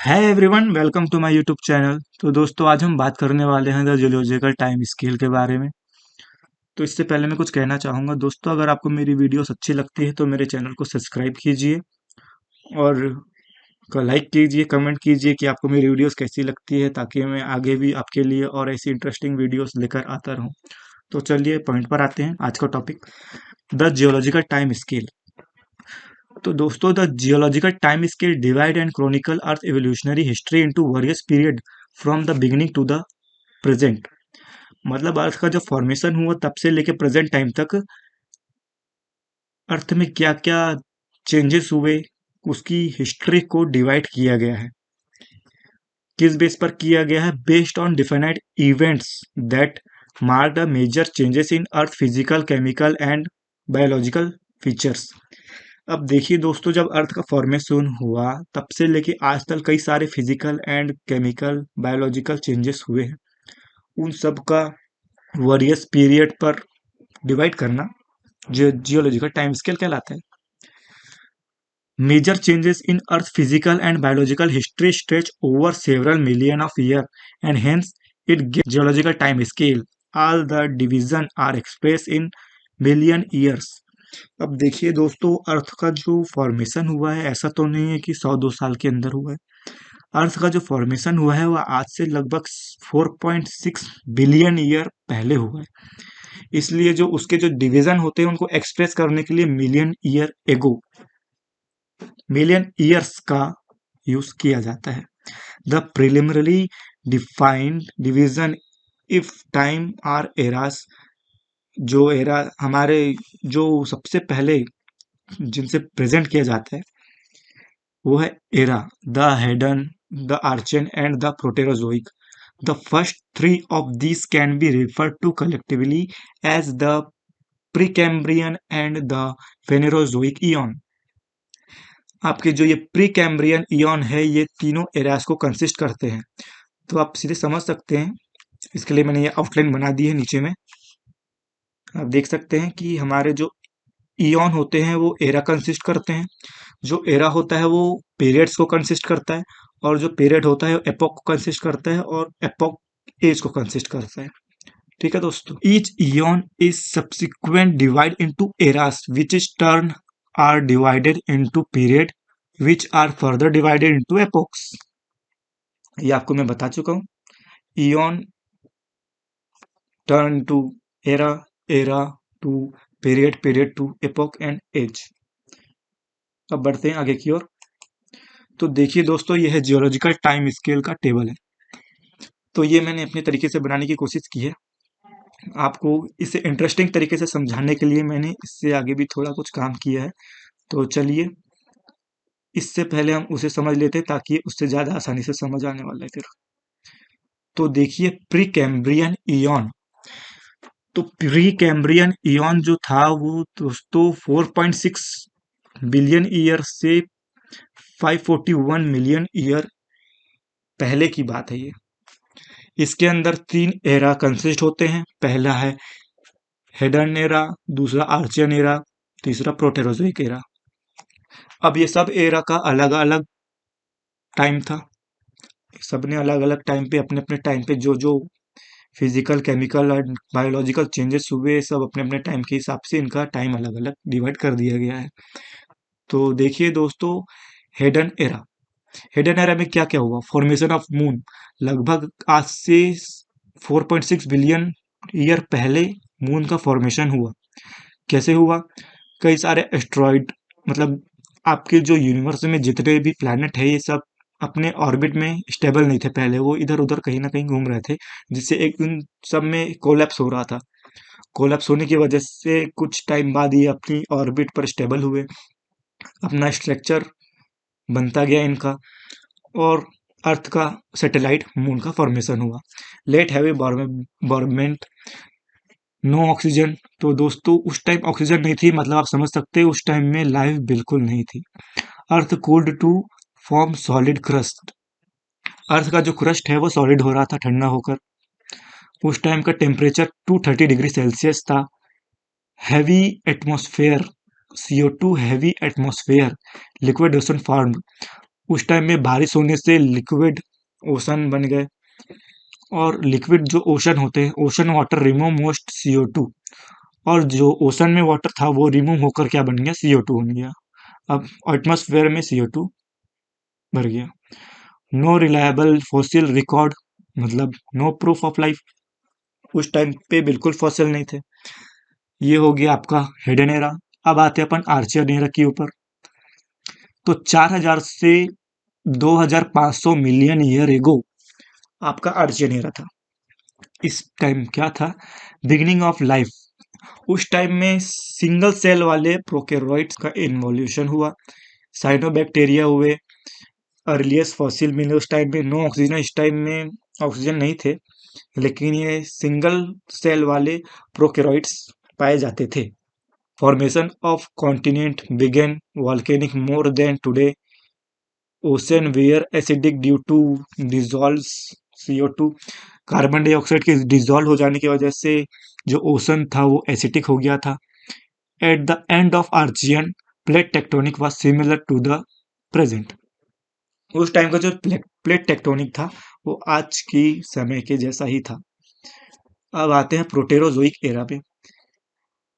Hi everyone, welcome to my YouTube channel. तो दोस्तों, आज हम बात करने वाले हैं द जियोलॉजिकल टाइम स्केल के बारे में। तो इससे पहले मैं कुछ कहना चाहूँगा दोस्तों, अगर आपको मेरी वीडियोस अच्छी लगती है तो मेरे चैनल को सब्सक्राइब कीजिए और लाइक कीजिए, कमेंट कीजिए कि आपको मेरी वीडियोस कैसी लगती है, ताकि मैं आगे भी आपके लिए और ऐसी इंटरेस्टिंग वीडियोस लेकर आता रहूँ। तो चलिए पॉइंट पर आते हैं। आज का topic the geological time scale. तो दोस्तों, the geological time scale divide and chronicle earth evolutionary history into various period from the beginning to the present. मतलब अर्थ का जो फॉर्मेशन हुआ तब से लेके प्रेजेंट टाइम तक अर्थ में क्या क्या चेंजेस हुए, उसकी हिस्ट्री को डिवाइड किया गया है। किस बेस पर किया गया है? Based on definite events that mark the major changes in earth physical, chemical and biological features. अब देखिए दोस्तों, जब अर्थ का फॉर्मेशन हुआ तब से लेके आज तक कई सारे physical and chemical biological changes हुए हैं। उन सब का वरियस पीरियड पर डिवाइड करना जो जियोलॉजिकल टाइम स्केल कहलाता है। Major changes in earth physical and biological history stretch over several million of year and hence it gets geological time scale. All the division are express in million years. अब देखिए दोस्तों, अर्थ का जो formation हुआ है ऐसा तो नहीं है कि 100-2 साल के अंदर हुआ है। अर्थ का जो फॉर्मेशन हुआ है वह आज से लगभग 4.6 बिलियन ईयर पहले हुआ है। इसलिए जो उसके जो डिवीजन होते हैं उनको एक्सप्रेस करने के लिए मिलियन ईयर्स का यूज किया जाता है। The preliminary defined division if time are eras. जो एरा हमारे जो सबसे पहले जिनसे प्रेजेंट किया जाता है वो है era, the Hadean, the Archean and the Proterozoic. The first three of these can be referred to collectively as the Precambrian and the Phanerozoic eon. आपके जो ये प्रीकैम्ब्रियन इयन है ये तीनों एरास को कंसिस्ट करते हैं। तो आप सीधे समझ सकते हैं, इसके लिए मैंने ये आउटलाइन बना दी है नीचे में। आप देख सकते हैं कि हमारे जो इयन होते हैं वो एरा कंसिस्ट करते हैं। जो एरा होता है वो पीरियड्स को कंसिस्ट करता है, और जो पीरियड होता है एपोक को कंसिस्ट करता है, और एपोक एज को कंसिस्ट करता है। ठीक है दोस्तों, each eon is subsequent divide into eras which is turn are divided into period which are further divided into epochs. ये आपको मैं बता चुका हूँ। Eon turn to era, era to period, period to epoch and age. अब बढ़ते हैं आगे की ओर। तो देखिए दोस्तों, यह है जियोलॉजिकल टाइम स्केल का टेबल है। तो ये मैंने अपने तरीके से बनाने की कोशिश की है। आपको इसे इंटरेस्टिंग तरीके से समझाने के लिए मैंने इससे आगे भी थोड़ा कुछ काम किया है। तो चलिए, इससे पहले हम उसे समझ लेते हैं ताकि उससे ज़्यादा आसानी से समझ आने वाला है फिर। तो देखिए, प्री कैम्ब्रियन इयन। तो प्री कैम्ब्रियन इयन जो था वो दोस्तों 4.6 बिलियन ईयर से 541 मिलियन ईयर पहले की बात है ये। इसके अंदर 3 एरा कंसिस्ट होते हैं। पहला है हेडन एरा, दूसरा आर्चियन एरा, तीसरा प्रोटेरोजोइक एरा। अब ये सब एरा का अलग अलग टाइम था। सबने अलग अलग टाइम पे अपने अपने टाइम पे जो जो फिजिकल, केमिकल और बायोलॉजिकल चेंजेस हुए, सब अपने अपने टाइम के हिसाब से इनका टाइम अलग अलग डिवाइड कर दिया गया है। तो देखिए दोस्तों, हेडन एरा। हेडन एरा में क्या क्या हुआ? Formation of moon. लगभग आज से 4.6 बिलियन ईयर पहले मून का फॉर्मेशन हुआ। कैसे हुआ? कई सारे एस्ट्रॉइड, मतलब आपके जो यूनिवर्स में जितने भी प्लैनेट है ये सब अपने ऑर्बिट में स्टेबल नहीं थे पहले, वो इधर उधर कहीं ना कहीं घूम रहे थे, जिससे एक दिन सब में कोलैप्स हो रहा था। कोलैप्स होने की वजह से कुछ टाइम बाद ये अपनी ऑर्बिट पर स्टेबल हुए, अपना स्ट्रक्चर बनता गया इनका, और अर्थ का सैटेलाइट मून का फॉर्मेशन हुआ। Late heavy bombardment, no oxygen. तो दोस्तों उस टाइम ऑक्सीजन नहीं थी, मतलब आप समझ सकते हैं उस टाइम में लाइफ बिल्कुल नहीं थी। Earth cooled to form solid crust. Earth का जो क्रस्ट है वो सॉलिड हो रहा था ठंडा होकर। उस टाइम का टेम्परेचर 230 डिग्री सेल्सियस था। Heavy atmosphere, CO2 heavy atmosphere, liquid ocean form. उस टाइम में बारिश होने से लिक्विड ओशन बन गए, और लिक्विड जो ओशन होते हैं, ocean water remove most CO2, और जो ओशन में वाटर था वो रिमूव होकर क्या बन गया, CO2 बन गया। अब एटमॉस्फेयर में CO2 भर गया। नो रिलायबल फॉसिल रिकॉर्ड, मतलब नो प्रूफ ऑफ लाइफ। उस टाइम पे बिल्कुल फॉसिल नहीं थे। ये हो गया आपका हिडन एरा। अब आते हैं अपन आर्चियन एरा के ऊपर। तो 4000 से 2500 मिलियन ईयर एगो आपका आर्चियन एरा था। इस टाइम क्या था, बिगिनिंग ऑफ लाइफ। उस टाइम में सिंगल सेल वाले प्रोकैरियोट्स का इन्वोल्यूशन हुआ, साइनोबैक्टीरिया हुए, अर्लीस्ट फॉसिल मिले उस टाइम में। नो ऑक्सीजन, इस टाइम में ऑक्सीजन नहीं थे, लेकिन ये सिंगल सेल वाले प्रोकैरियोट्स पाए जाते थे। Formation of continent began volcanic more than today. Ocean were acidic due to dissolve CO2। Carbon dioxide के डिजॉल्व हो जाने की वजह से जो ओशन था वो एसिडिक हो गया था। At the end of Archean, plate tectonic was similar to the present. उस टाइम का जो प्लेट टेक्टोनिक था वो आज की समय के जैसा ही था। अब आते हैं प्रोटेरोजोइक एरा पे।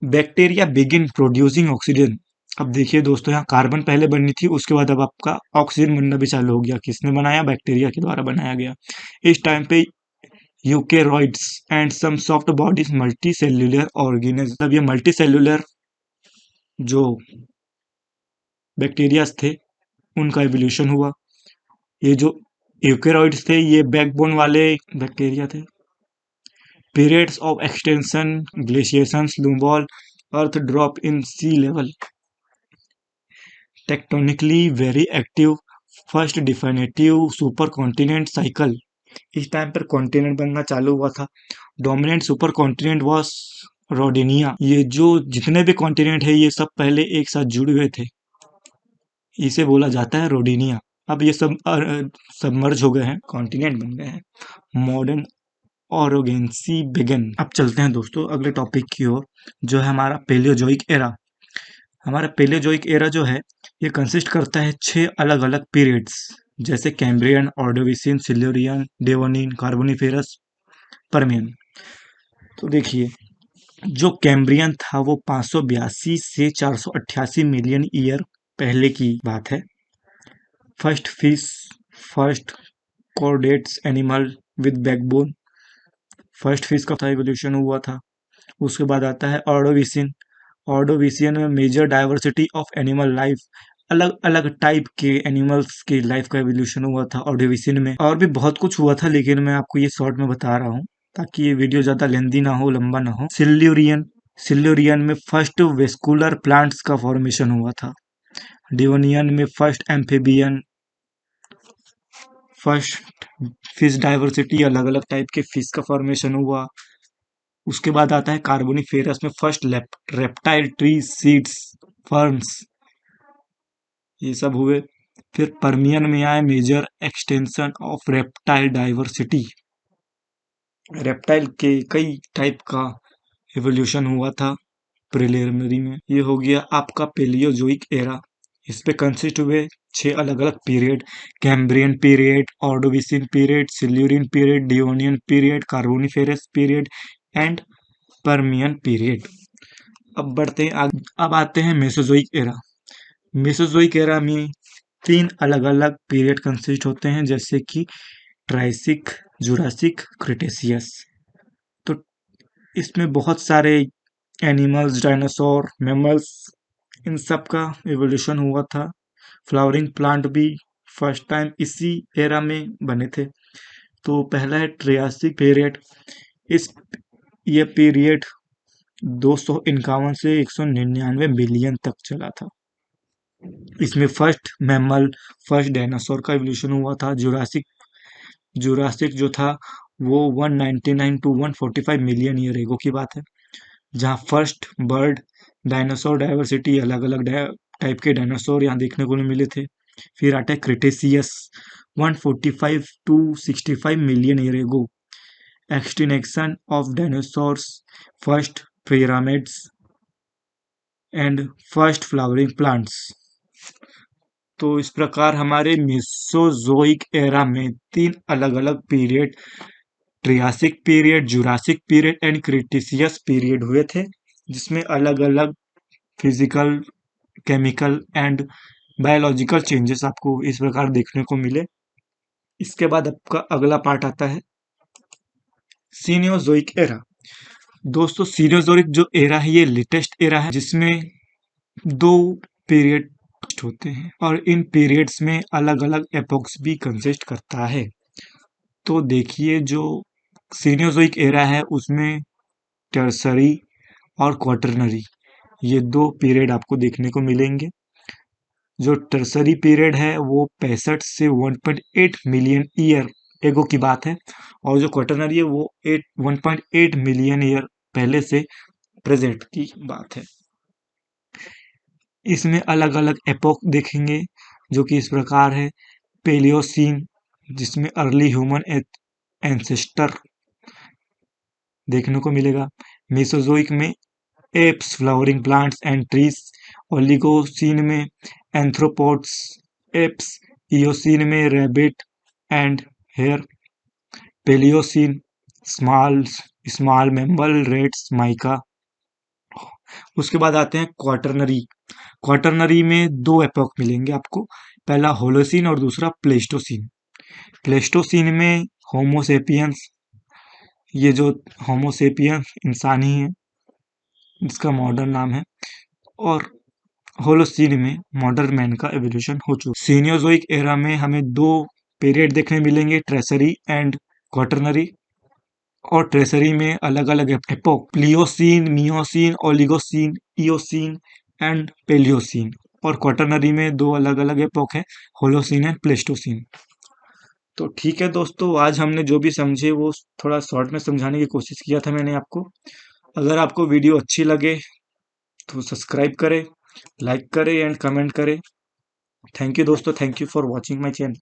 Bacteria begin producing oxygen. अब देखिए दोस्तों, यहाँ कार्बन पहले बननी थी, उसके बाद अब आपका ऑक्सीजन बनना भी चालू हो गया। किसने बनाया, बैक्टीरिया के द्वारा बनाया गया। इस टाइम पे eukaryotes and some soft bodies multi cellular organism, मतलब ये मल्टी सेल्यूलर जो बैक्टीरियाज थे उनका एवोल्यूशन हुआ। ये जो यूकेरॉइड्स थे ये बैकबोन वाले बैक्टीरिया थे। Periods of extension, glaciation, snowball, earth drop in sea level. Tectonically very active, first definitive super continent cycle. इस टाइम पर कॉन्टिनेंट बनना चालू हुआ था। Dominant super continent was Rodinia. ये जो जितने भी कॉन्टिनेंट है ये सब पहले एक साथ जुड़े हुए थे, इसे बोला जाता है रोडेनिया। अब ये सब सबमर्ज हो गए हैं, कॉन्टिनेंट बन गए हैं। Modern orogeny began. अब चलते हैं दोस्तों अगले टॉपिक की ओर, जो है हमारा पेलियोजोइक एरा। हमारा पेलियोजोइक एरा जो है ये कंसिस्ट करता है 6 अलग अलग पीरियड्स, जैसे Cambrian, Ordovician, Silurian, Devonian, Carboniferous, Permian. तो देखिए, जो कैम्ब्रियन था वो 582 से 488 मिलियन ईयर पहले की बात है। First fish, first chordates animal with backbone, first fish का इवोल्यूशन हुआ था। उसके बाद आता है ऑर्डोविसियन। ऑर्डोविसियन में major diversity of animal life, अलग अलग टाइप के एनिमल्स की लाइफ का एवोल्यूशन हुआ था ऑर्डोविसियन में। और भी बहुत कुछ हुआ था, लेकिन मैं आपको ये शॉर्ट में बता रहा हूँ ताकि ये वीडियो ज्यादा लेंदी ना हो, लंबा ना हो। सिल्यूरियन, सिल्यूरियन में फर्स्ट वेस्कुलर प्लांट्स का फॉर्मेशन हुआ था। डिवोनियन में first amphibian, first fish diversity, अलग अलग टाइप के फिश का फॉर्मेशन हुआ। उसके बाद आता है कार्बोनिफेरस में first reptile, tree, seeds, ferns, ये सब हुए। फिर परमियन में आए major extension of reptile diversity. Reptile के कई टाइप का एवोल्यूशन हुआ था प्रिलिमिनरी में। ये हो गया आपका पेलियोजोइक एरा। इस पे कंसिस्ट हुए 6 अलग अलग period: Cambrian period, Ordovician period, Silurian period, Devonian period, Carboniferous period and Permian period. अब बढ़ते हैं आगे। अब आते हैं मेसोजोइक एरा। मेसोजोइक एरा में 3 अलग अलग पीरियड कंसिस्ट होते हैं, जैसे कि ट्राइसिक, जुरासिक, क्रिटेशियस। तो इसमें बहुत सारे एनिमल्स, डायनासोर, मैमल्स, इन सब का एवोल्यूशन हुआ था। फ्लावरिंग प्लांट भी फर्स्ट टाइम इसी एरा में बने थे। तो पहला है ट्रियासिक पीरियड। इस ये पीरियड 251 से 199 मिलियन तक चला था। इसमें फर्स्ट मैमल, फर्स्ट डायनासोर का एवोल्यूशन हुआ था। जुरासिक, जुरासिक जो था वो 199 टू 145 मिलियन ईयर एगो की बात है, जहाँ फर्स्ट बर्ड डायनासोर डाइवर्सिटी, अलग अलग टाइप के डायनासोर यहाँ देखने को नहीं मिले थे। फिर आता है Cretaceous, 145 to 65 million year ago, extinction of dinosaurs, first pyramids and first flowering plants. तो इस प्रकार हमारे मेसोजोइक एरा में 3 अलग अलग period, Triassic period, Jurassic period and Cretaceous period हुए थे, जिसमें अलग अलग physical, chemical and biological changes आपको इस प्रकार देखने को मिले। इसके बाद आपका अगला पार्ट आता है सीनियोजोइक एरा। दोस्तों सीनियोजोइक जो एरा है ये लेटेस्ट एरा है, जिसमें 2 पीरियड होते हैं और इन पीरियड्स में अलग अलग एपोक्स भी कंसिस्ट करता है। तो देखिए जो सीनियोजोइक एरा है उसमें टर्सरी और क्वाटरनरी, ये 2 पीरियड आपको देखने को मिलेंगे। जो टर्सरी पीरियड है वो 65 से 1.8 मिलियन ईयर एगो की बात है, और जो क्वाटरनरी है वो 1.8 मिलियन ईयर पहले से प्रेजेंट की बात है। इसमें अलग अलग एपोक देखेंगे जो कि इस प्रकार है। पेलियोसीन, जिसमें अर्ली ह्यूमन एंसेस्टर देखने को मिलेगा। मेसोजोइक में apes, flowering plants and trees. Oligocene में एंथ्रोपोड्स, एप्स। इयोसीन में rabbit and hare. Paleocene small small mammal, rats, mica. उसके बाद आते हैं क्वाटरनरी। क्वाटरनरी में 2 एपोक मिलेंगे आपको, पहला होलोसीन और दूसरा प्लेस्टोसीन। प्लेस्टोसीन में होमोसेपियंस, ये जो होमोसेपियंस इंसान ही है, इसका मॉडर्न नाम है, और होलोसीन में मॉडर्न मैन का एवोल्यूशन हो चुका। सीनियोजोइक एरा में हमें 2 पीरियड देखने मिलेंगे, ट्रेसरी एंड क्वाटरनरी। और ट्रेसरी में अलग अलग epoch, Pliocene, Miocene, Oligocene, Eocene and Palaeocene. और क्वाटरनरी में 2 अलग अलग एपोक है, होलोसीन एंड प्लेस्टोसीन। तो ठीक है दोस्तों, आज हमने जो भी समझे वो थोड़ा शॉर्ट में समझाने की कोशिश किया था मैंने आपको। अगर आपको वीडियो अच्छी लगे तो सब्सक्राइब करें, लाइक करें एंड कमेंट करें। थैंक यू दोस्तों, thank you for watching my channel.